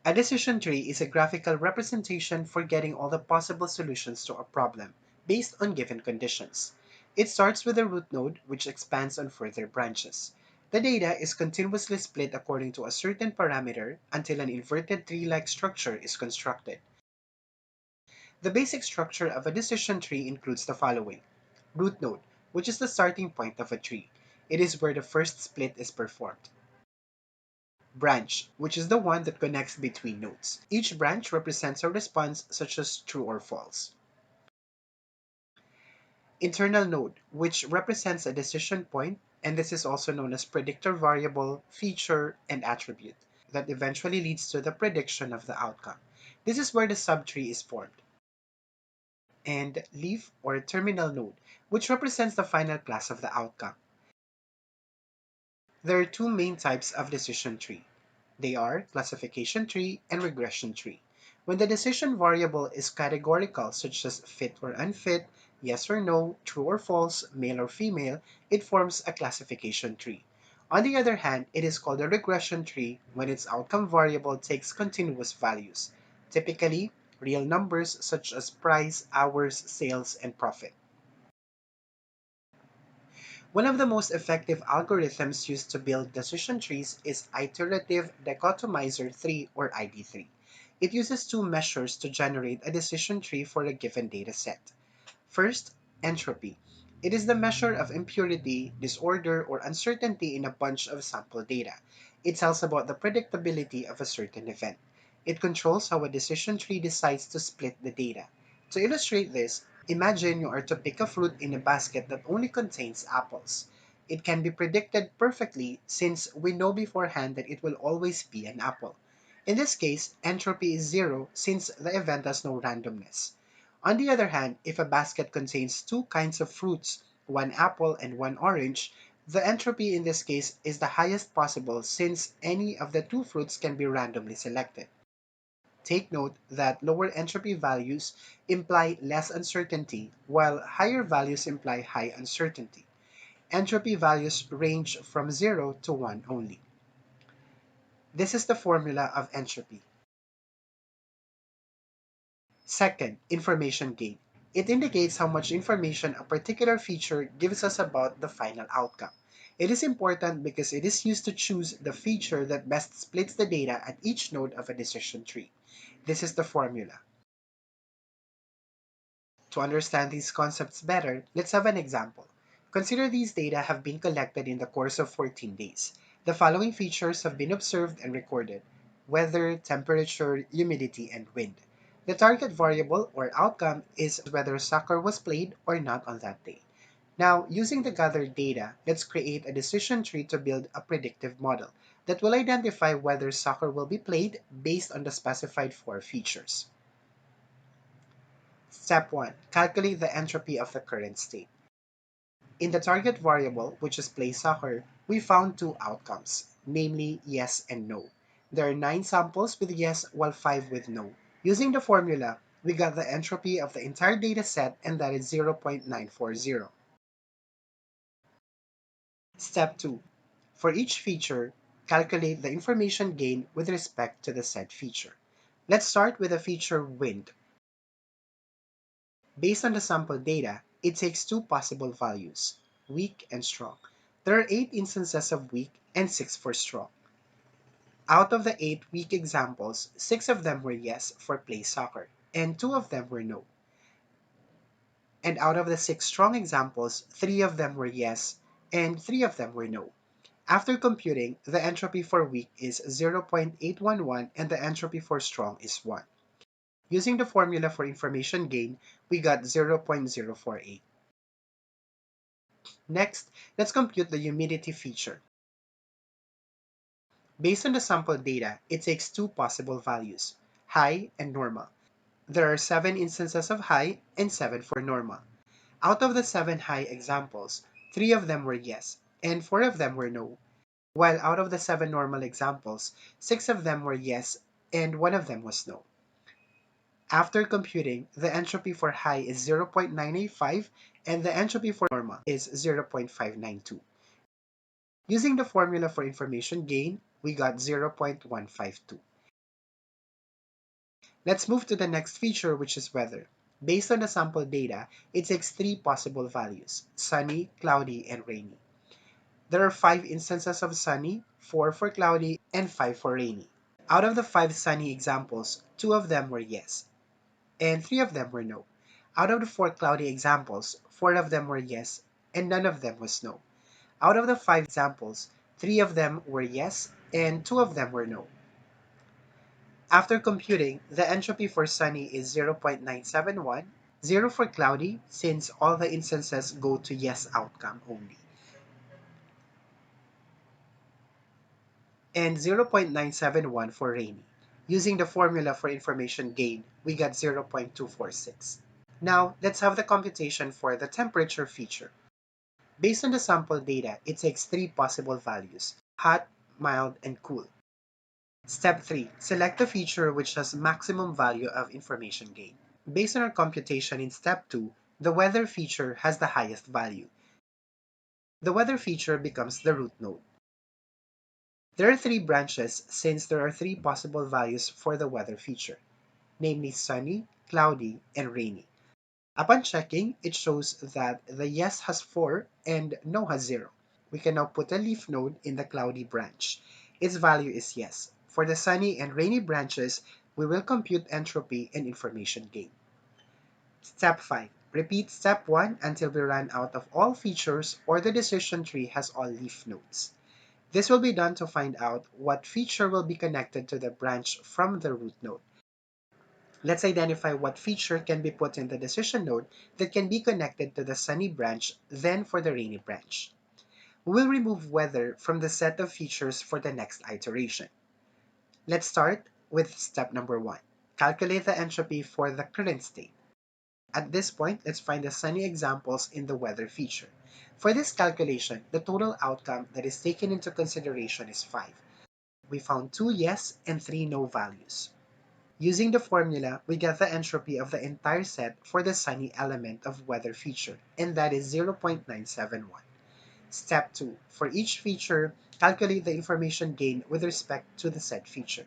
A decision tree is a graphical representation for getting all the possible solutions to a problem based on given conditions. It starts with a root node which expands on further branches. The data is continuously split according to a certain parameter until an inverted tree-like structure is constructed. The basic structure of a decision tree includes the following. Root node, which is the starting point of a tree. It is where the first split is performed. Branch, which is the one that connects between nodes. Each branch represents a response such as true or false. Internal node, which represents a decision point, and this is also known as predictor variable, feature, and attribute, that eventually leads to the prediction of the outcome. This is where the subtree is formed. And leaf or terminal node, which represents the final class of the outcome. There are two main types of decision tree. They are classification tree and regression tree. When the decision variable is categorical, such as fit or unfit, yes or no, true or false, male or female, it forms a classification tree. On the other hand, it is called a regression tree when its outcome variable takes continuous values, typically real numbers such as price, hours, sales, and profit. One of the most effective algorithms used to build decision trees is Iterative Dichotomizer 3 or ID3. It uses two measures to generate a decision tree for a given dataset. First, entropy. It is the measure of impurity, disorder, or uncertainty in a bunch of sample data. It tells about the predictability of a certain event. It controls how a decision tree decides to split the data. To illustrate this, imagine you are to pick a fruit in a basket that only contains apples. It can be predicted perfectly since we know beforehand that it will always be an apple. In this case, entropy is zero since the event has no randomness. On the other hand, if a basket contains two kinds of fruits, one apple and one orange, the entropy in this case is the highest possible since any of the two fruits can be randomly selected. Take note that lower entropy values imply less uncertainty, while higher values imply high uncertainty. Entropy values range from 0 to 1 only. This is the formula of entropy. Second, information gain. It indicates how much information a particular feature gives us about the final outcome. It is important because it is used to choose the feature that best splits the data at each node of a decision tree. This is the formula. To understand these concepts better, let's have an example. Consider these data have been collected in the course of 14 days. The following features have been observed and recorded: weather, temperature, humidity, and wind. The target variable or outcome is whether soccer was played or not on that day. Now, using the gathered data, let's create a decision tree to build a predictive model that will identify whether soccer will be played based on the specified four features. Step 1. Calculate the entropy of the current state. In the target variable, which is play soccer, we found two outcomes, namely yes and no. There are 9 samples with yes while 5 with no. Using the formula, we got the entropy of the entire data set, and that is 0.940. Step 2. For each feature, calculate the information gain with respect to the said feature. Let's start with the feature wind. Based on the sample data, it takes two possible values, weak and strong. There are 8 instances of weak and 6 for strong. Out of the 8 weak examples, 6 of them were yes for play soccer, and 2 of them were no. And out of the 6 strong examples, 3 of them were yes, and 3 of them were no. After computing, the entropy for weak is 0.811 and the entropy for strong is 1. Using the formula for information gain, we got 0.048. Next, let's compute the humidity feature. Based on the sample data, it takes two possible values, high and normal. There are 7 instances of high and 7 for normal. Out of the 7 high examples, 3 of them were yes, and 4 of them were no. While out of the 7 normal examples, 6 of them were yes, and 1 of them was no. After computing, the entropy for high is 0.985 and the entropy for normal is 0.592. Using the formula for information gain, we got 0.152. Let's move to the next feature, which is weather. Based on the sample data, it takes three possible values: sunny, cloudy, and rainy. There are five instances of sunny, four for cloudy, and five for rainy. Out of the five sunny examples, two of them were yes, and three of them were no. Out of the four cloudy examples, four of them were yes, and none of them was no. Out of the five examples, three of them were yes, and two of them were no. After computing, the entropy for sunny is 0.971, 0 for cloudy, since all the instances go to yes outcome only, and 0.971 for rainy. Using the formula for information gain, we got 0.246. Now, let's have the computation for the temperature feature. Based on the sample data, it takes three possible values: hot, mild, and cool. Step 3. Select the feature which has maximum value of information gain. Based on our computation in Step 2, the weather feature has the highest value. The weather feature becomes the root node. There are three branches since there are three possible values for the weather feature, namely sunny, cloudy, and rainy. Upon checking, it shows that the yes has 4 and no has 0. We can now put a leaf node in the cloudy branch. Its value is yes. For the sunny and rainy branches, we will compute entropy and information gain. Step 5. Repeat step 1 until we run out of all features or the decision tree has all leaf nodes. This will be done to find out what feature will be connected to the branch from the root node. Let's identify what feature can be put in the decision node that can be connected to the sunny branch, then for the rainy branch. We will remove weather from the set of features for the next iteration. Let's start with step number 1. Calculate the entropy for the current state. At this point, let's find the sunny examples in the weather feature. For this calculation, the total outcome that is taken into consideration is 5. We found 2 yes and 3 no values. Using the formula, we get the entropy of the entire set for the sunny element of weather feature, and that is 0.971. Step 2. For each feature, calculate the information gain with respect to the said feature.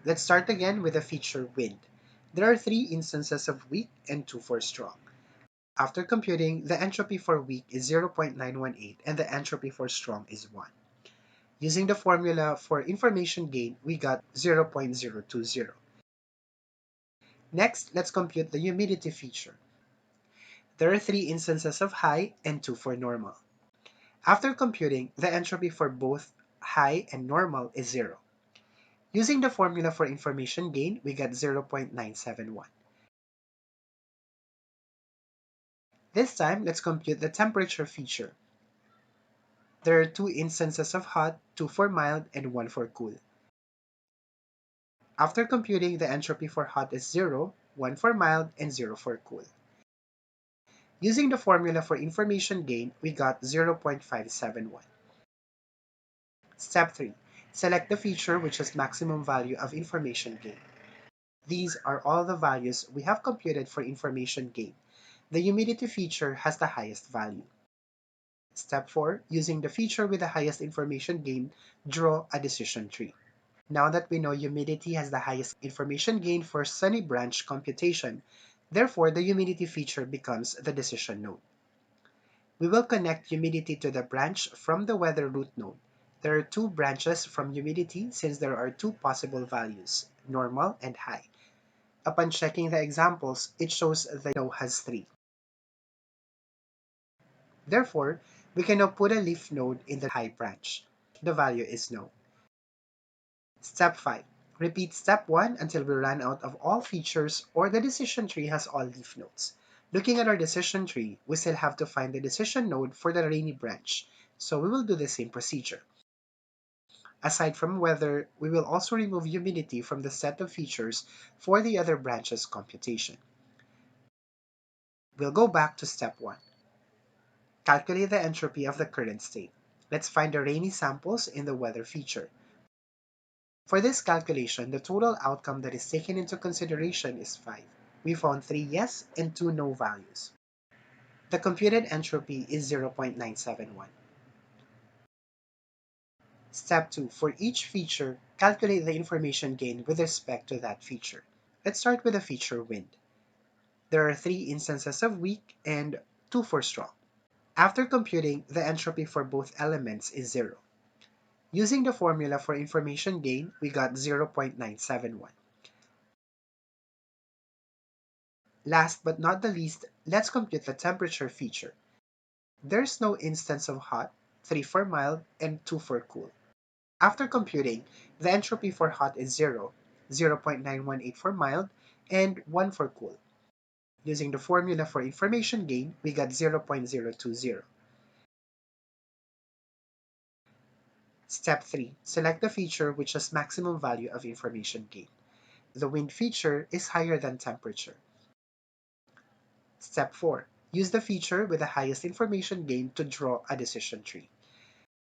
Let's start again with the feature wind. There are 3 instances of weak and 2 for strong. After computing, the entropy for weak is 0.918 and the entropy for strong is 1. Using the formula for information gain, we got 0.020. Next, let's compute the humidity feature. There are 3 instances of high and 2 for normal. After computing, the entropy for both high and normal is 0. Using the formula for information gain, we get 0.971. This time, let's compute the temperature feature. There are 2 instances of hot, 2 for mild, and 1 for cool. After computing, the entropy for hot is 0, 1 for mild, and 0 for cool. Using the formula for information gain, we got 0.571. Step 3. Select the feature which has maximum value of information gain. These are all the values we have computed for information gain. The humidity feature has the highest value. Step 4. Using the feature with the highest information gain, draw a decision tree. Now that we know humidity has the highest information gain for sunny branch computation, therefore the humidity feature becomes the decision node. We will connect humidity to the branch from the weather root node. There are 2 branches from humidity since there are 2 possible values, normal and high. Upon checking the examples, it shows the no has 3. Therefore, we can now put a leaf node in the high branch. The value is no. Step 5. Repeat step 1 until we run out of all features or the decision tree has all leaf nodes. Looking at our decision tree, we still have to find the decision node for the rainy branch, so we will do the same procedure. Aside from weather, we will also remove humidity from the set of features for the other branches computation. We'll go back to step 1. Calculate the entropy of the current state. Let's find the rainy samples in the weather feature. For this calculation, the total outcome that is taken into consideration is 5. We found 3 yes and 2 no values. The computed entropy is 0.971. Step 2. For each feature, calculate the information gain with respect to that feature. Let's start with the feature wind. There are three instances of weak and two for strong. After computing, the entropy for both elements is 0. Using the formula for information gain, we got 0.971. Last but not the least, let's compute the temperature feature. There's no instance of hot, 3 for mild, and 2 for cool. After computing, the entropy for hot is 0, 0.918 for mild, and 1 for cool. Using the formula for information gain, we got 0.020. Step 3. Select the feature which has maximum value of information gain. The wind feature is higher than temperature. Step 4. Use the feature with the highest information gain to draw a decision tree.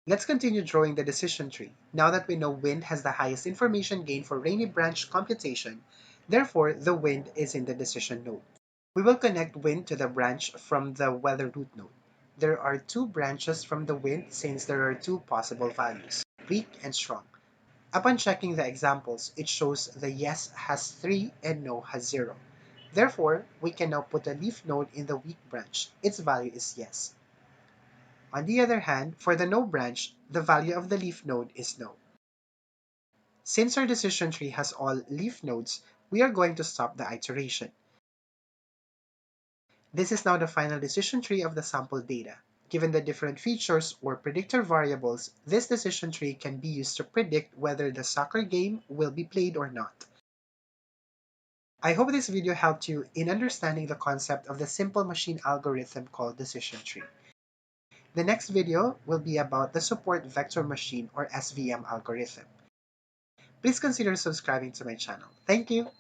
Let's continue drawing the decision tree. Now that we know wind has the highest information gain for rainy branch computation, therefore the wind is in the decision node. We will connect wind to the branch from the weather root node. There are two branches from the wind since there are two possible values, weak and strong. Upon checking the examples, it shows the yes has 3 and no has 0. Therefore, we can now put a leaf node in the weak branch. Its value is yes. On the other hand, for the no branch, the value of the leaf node is no. Since our decision tree has all leaf nodes, we are going to stop the iteration. This is now the final decision tree of the sample data. Given the different features or predictor variables, this decision tree can be used to predict whether the soccer game will be played or not. I hope this video helped you in understanding the concept of the simple machine algorithm called decision tree. The next video will be about the support vector machine or SVM algorithm. Please consider subscribing to my channel. Thank you!